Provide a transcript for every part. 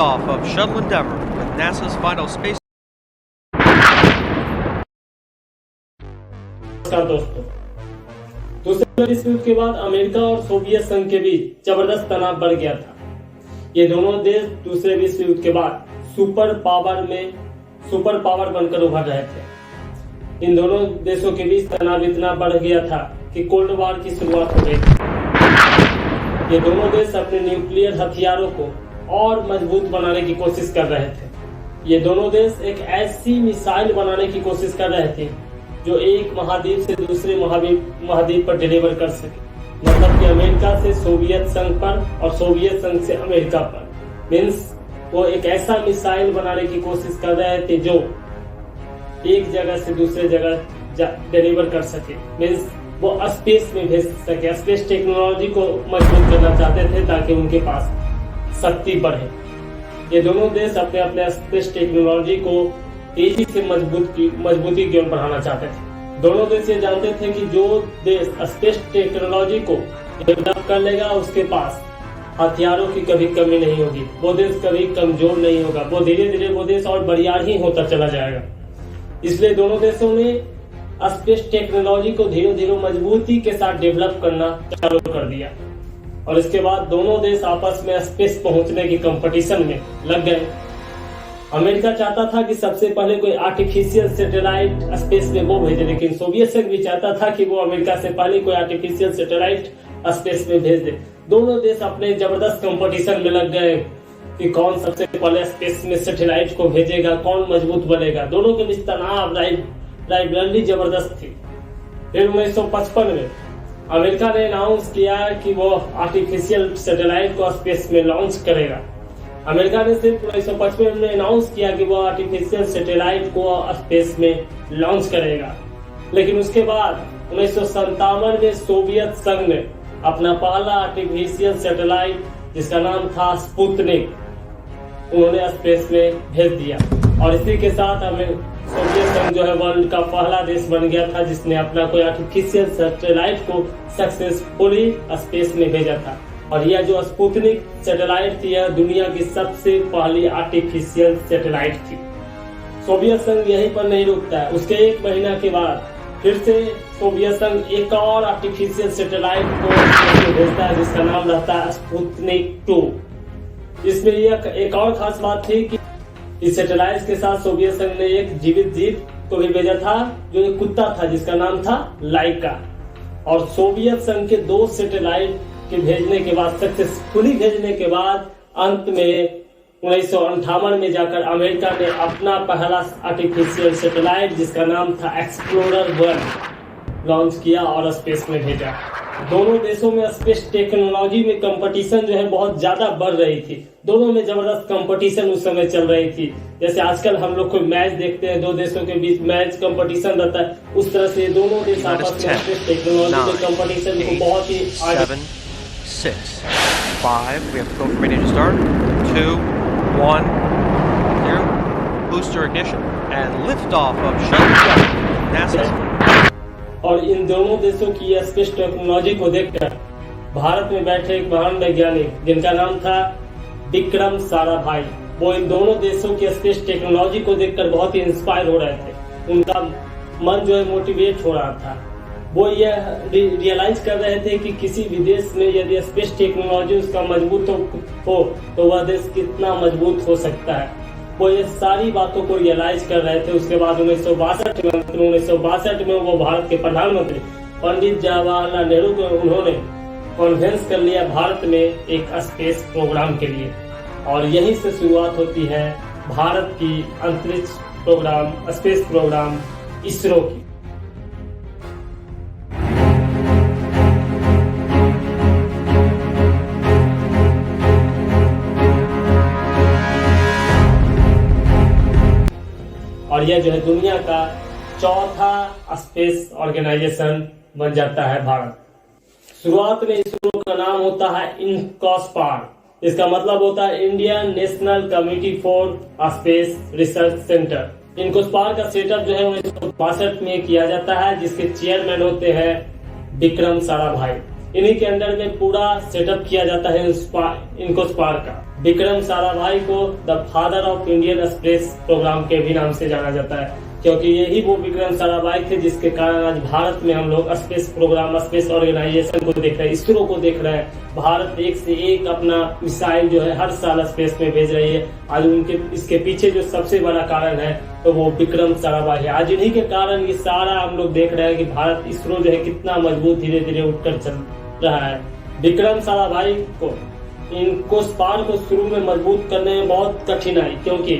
liftoff of Shuttle Endeavour with NASA's final space. नमस्कार दोस्तों, दूसरे विश्व युद्ध के बाद अमेरिका और सोवियत संघ के बीच जबरदस्त तनाव बढ़ गया था। ये दोनों देश दूसरे विश्व युद्ध के बाद सुपर पावर बनकर उभर रहे थे। इन दोनों देशों के बीच तनाव इतना बढ़ गया था कि कोल्ड वॉर की शुरुआत हो गई थी। ये दोनों देश अपने न्यूक्लियर हथियारों को और मजबूत बनाने की कोशिश कर रहे थे। ये दोनों देश एक ऐसी मिसाइल बनाने की कोशिश कर रहे थे जो एक महाद्वीप से दूसरे महाद्वीप पर डिलीवर कर सके। मतलब कि अमेरिका से सोवियत संघ पर और सोवियत संघ से अमेरिका पर। मीन्स वो एक ऐसा मिसाइल बनाने की कोशिश कर रहे थे जो एक जगह से दूसरे जगह डिलीवर कर सके। मीन्स वो स्पेस में भेज सके। स्पेस टेक्नोलॉजी को मजबूत करना चाहते थे ताकि उनके पास शक्ति बढ़े। ये दोनों देश अपने अपने स्पेस टेक्नोलॉजी को तेजी से मजबूती की ओर बढ़ाना चाहते थे। दोनों देश ये जानते थे कि जो देश स्पेस टेक्नोलॉजी को डेवलप कर लेगा उसके पास हथियारों की कभी कमी नहीं होगी। वो देश कभी कमजोर नहीं होगा। वो धीरे धीरे वो देश और बड़ियार ही होता चला जाएगा। इसलिए दोनों देशों ने स्पेस टेक्नोलॉजी को धीरे धीरे मजबूती के साथ डेवलप करना चालू कर दिया। और इसके बाद दोनों देश आपस में स्पेस पहुंचने की कंपटीशन में लग गए। अमेरिका चाहता था कि सबसे पहले कोई आर्टिफिशियल सैटेलाइट स्पेस में वो भेजे, लेकिन सोवियत संघ भी चाहता था कि वो अमेरिका से पहले कोई आर्टिफिशियल सैटेलाइट स्पेस में भेज दे। दोनों देश अपने जबरदस्त कंपटीशन में लग गए कि कौन सबसे पहले स्पेस में सैटेलाइट को भेजेगा, कौन मजबूत बनेगा। दोनों के बीच तनाव राइवलरी जबरदस्त थी। फिर 1955 में अमेरिका ने अनाउंस किया कि वो आर्टिफिशियल सैटेलाइट को स्पेस में लॉन्च करेगा। अमेरिका ने सिर्फ 1955 में अनाउंस किया कि वो आर्टिफिशियल सैटेलाइट को स्पेस में लॉन्च करेगा, लेकिन उसके बाद 1957 में सोवियत संघ ने अपना पहला आर्टिफिशियल सैटेलाइट जिसका नाम था स्पुतनिक उन्होंने स्पेस में भेज दिया। और इसी के साथ सोवियत संघ जो है वर्ल्ड का पहला देश बन गया था जिसने अपना कोई आर्टिफिशियल सैटेलाइट को सक्सेसफुली स्पेस में भेजा था। और यह जो स्पुतनिक सैटेलाइट थी यह दुनिया की सबसे पहली आर्टिफिशियल सैटेलाइट थी। सोवियत संघ यहीं पर नहीं रुकता है। उसके एक महीना के बाद फिर से सोवियत संघ एक और आर्टिफिशियल सैटेलाइट को भेजता है जिसका नाम रहता है स्पुतनिक 2। इसमें एक और खास बात थी कि इस सैटेलाइट के साथ सोवियत संघ ने एक जीवित जीव को भी भेजा था जो एक कुत्ता था जिसका नाम था लाइका। और सोवियत संघ के 2 सैटेलाइट के भेजने के बाद सक्सेसफुली भेजने के बाद अंत में 1958 में जाकर अमेरिका ने अपना पहला आर्टिफिशियल सैटेलाइट जिसका नाम था एक्सप्लोरर 1 लॉन्च किया और स्पेस में भेजा। दोनों देशों में स्पेस टेक्नोलॉजी में कंपटीशन जो है बहुत ज्यादा बढ़ रही थी। दोनों में जबरदस्त कंपटीशन उस समय चल रही थी। जैसे आजकल हम लोग कोई मैच देखते हैं, 2 देशों के बीच मैच कंपटीशन रहता है, उस तरह से दोनों देश आपस में स्पेस टेक्नोलॉजी में कंपटीशन को बहुत ही 7, 6, 5, we have to go from ready to start, 2, 1, 0, booster ignition, and liftoff of Shuttle Endeavour, NASA's. और इन दोनों देशों की स्पेस टेक्नोलॉजी को देखकर भारत में बैठे एक महान वैज्ञानिक जिनका नाम था विक्रम साराभाई, वो इन दोनों देशों की स्पेस टेक्नोलॉजी को देखकर बहुत ही इंस्पायर हो रहे थे। उनका मन जो है मोटिवेट हो रहा था। वो ये रियलाइज कर रहे थे कि किसी भी देश में यदि स्पेस टेक्नोलॉजी उसका मजबूत हो तो वह देश कितना मजबूत हो सकता है। वो ये सारी बातों को रियलाइज कर रहे थे। उसके बाद 1962 में वो भारत के प्रधानमंत्री पंडित जवाहरलाल नेहरू को उन्होंने कन्विंस कर लिया भारत में एक स्पेस प्रोग्राम के लिए। और यहीं से शुरुआत होती है भारत की अंतरिक्ष प्रोग्राम, स्पेस प्रोग्राम इसरो की। और यह जो है दुनिया का चौथा स्पेस ऑर्गेनाइजेशन बन जाता है भारत। शुरुआत में इसरो का नाम होता है इनकॉस्पार। इसका मतलब होता है Indian national committee for space research centre. INCOSPAR का सेटअप जो है 1962 में किया जाता है जिसके चेयरमैन होते हैं विक्रम साराभाई। इन्हीं के अंडर में पूरा सेटअप किया जाता है इनकोस्पार का। विक्रम साराभाई को the father of Indian space programme के भी नाम से जाना जाता है, क्योंकि यही वो विक्रम साराभाई थे जिसके कारण आज भारत में हम लोग स्पेस प्रोग्राम, स्पेस ऑर्गेनाइजेशन को देख रहे हैं, इसरो को देख रहे हैं। भारत एक से एक अपना मिसाइल जो है हर साल स्पेस में भेज रही है। आज उनके इसके पीछे जो सबसे बड़ा कारण है तो वो विक्रम साराभाई है। आज इन्हीं के कारण ये सारा हम लोग देख रहे हैं कि भारत इसरो जो है कितना मजबूत धीरे धीरे उठकर चल रहा है। विक्रम साराभाई को इनकोस्पार को शुरू में मजबूत करने में बहुत कठिन आई, क्योंकि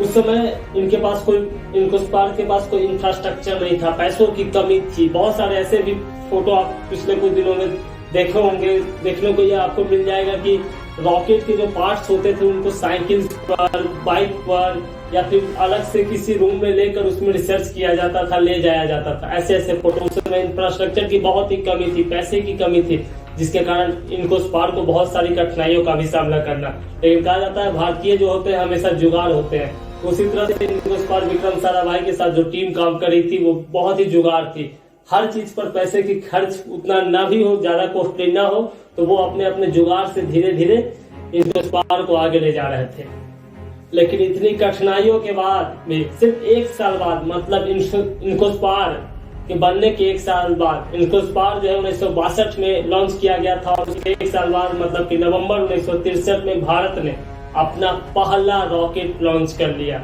उस समय इनकोस्पार के पास कोई इंफ्रास्ट्रक्चर नहीं था, पैसों की कमी थी। बहुत सारे ऐसे भी फोटो आप पिछले कुछ दिनों में देखे होंगे, देखने को ये आपको मिल जाएगा कि रॉकेट के जो पार्ट्स होते थे उनको साइकिल पर, बाइक पर या फिर अलग से किसी रूम में लेकर उसमें रिसर्च किया जाता था, ले जाया जाता था। ऐसे ऐसे फोटो, उस समय इंफ्रास्ट्रक्चर की बहुत ही कमी थी, पैसे की कमी थी, जिसके कारण इनकोस्पार को बहुत सारी कठिनाइयों का भी सामना करना। लेकिन कहा जाता है भारतीय जो होते हैं हमेशा जुगाड़ होते हैं। उसी तरह से इनकोस्पार विक्रम साराभाई के साथ जो टीम काम कर रही थी वो बहुत ही जुगाड़ थी। हर चीज पर पैसे की खर्च उतना ना भी हो, ज्यादा कॉस्टली ना हो, तो वो अपने अपने जुगाड़ से धीरे धीरे इनकोस्पार को आगे ले जा रहे थे। लेकिन इतनी कठिनाइयों के बाद भी सिर्फ एक साल बाद, मतलब इनकोस्पार के बनने के एक साल बाद, इनकोस्पार जो है 1962 में लॉन्च किया गया था और उसके एक साल बाद मतलब कि नवंबर 1963 में भारत ने अपना पहला रॉकेट लॉन्च कर लिया।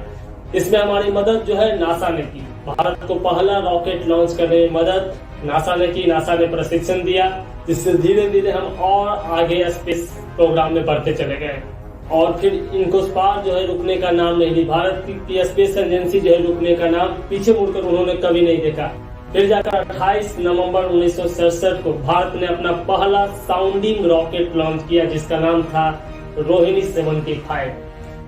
इसमें हमारी मदद जो है नासा ने की। भारत को पहला रॉकेट लॉन्च करने में मदद नासा ने की। नासा ने प्रशिक्षण दिया, जिससे धीरे धीरे हम और आगे स्पेस प्रोग्राम में बढ़ते चले गए। और फिर इनकोस्पार जो है रुकने का नाम नहीं ली। भारत की स्पेस एजेंसी जो है रुकने का नाम पीछे मुड़कर उन्होंने कभी नहीं देखा। फिर जाकर 28 नवंबर 1967 को भारत ने अपना पहला साउंडिंग रॉकेट लॉन्च किया, जिसका नाम था रोहिणी 75,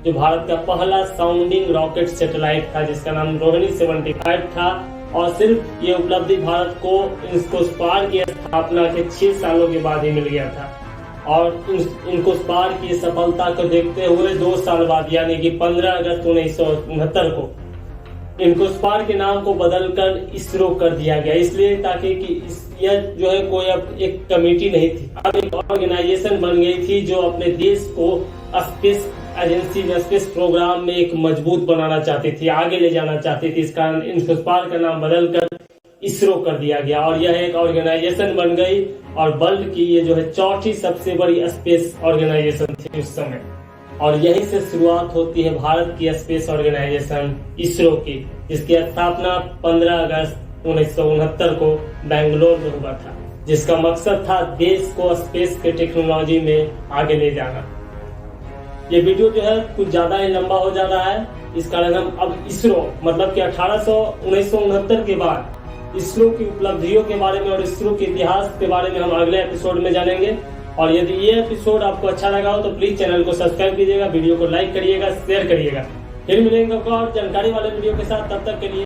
जो भारत का पहला साउंडिंग रॉकेट सैटेलाइट था, जिसका नाम रोहिणी 75 था। और सिर्फ ये उपलब्धि भारत को इनकोस्पार की स्थापना के 6 सालों के बाद ही मिल गया था। और इनकोस्पार की सफलता को देखते हुए 2 साल बाद यानी कि 15 अगस्त 1969 को इनकोस्पार के नाम को बदलकर इसरो कर दिया गया, इसलिए ताकि कि यह जो है कोई अब एक कमेटी नहीं थी, अब एक ऑर्गेनाइजेशन बन गई थी जो अपने देश को स्पेस एजेंसी में, स्पेस प्रोग्राम में एक मजबूत बनाना चाहती थी, आगे ले जाना चाहती थी। इस कारण इनकोस्पार का नाम बदलकर इसरो कर दिया गया और यह एक ऑर्गेनाइजेशन बन गई और वर्ल्ड की ये जो है 4थी सबसे बड़ी स्पेस ऑर्गेनाइजेशन थी उस समय। और यहीं से शुरुआत होती है भारत की स्पेस ऑर्गेनाइजेशन इसरो की, जिसकी स्थापना 15 अगस्त 1969 को बेंगलोर में हुआ था, जिसका मकसद था देश को स्पेस के टेक्नोलॉजी में आगे ले जाना। ये वीडियो जो है कुछ ज्यादा ही लंबा हो जा रहा है, इस कारण हम अब इसरो मतलब कि 1969 के बाद इसरो की उपलब्धियों के बारे में और इसरो के इतिहास के बारे में हम अगले एपिसोड में जानेंगे। और यदि ये एपिसोड आपको अच्छा लगा हो तो प्लीज चैनल को सब्सक्राइब कीजिएगा, वीडियो को लाइक करिएगा, शेयर करिएगा। फिर मिलेंगे और जानकारी वाले वीडियो के साथ, तब तक के लिए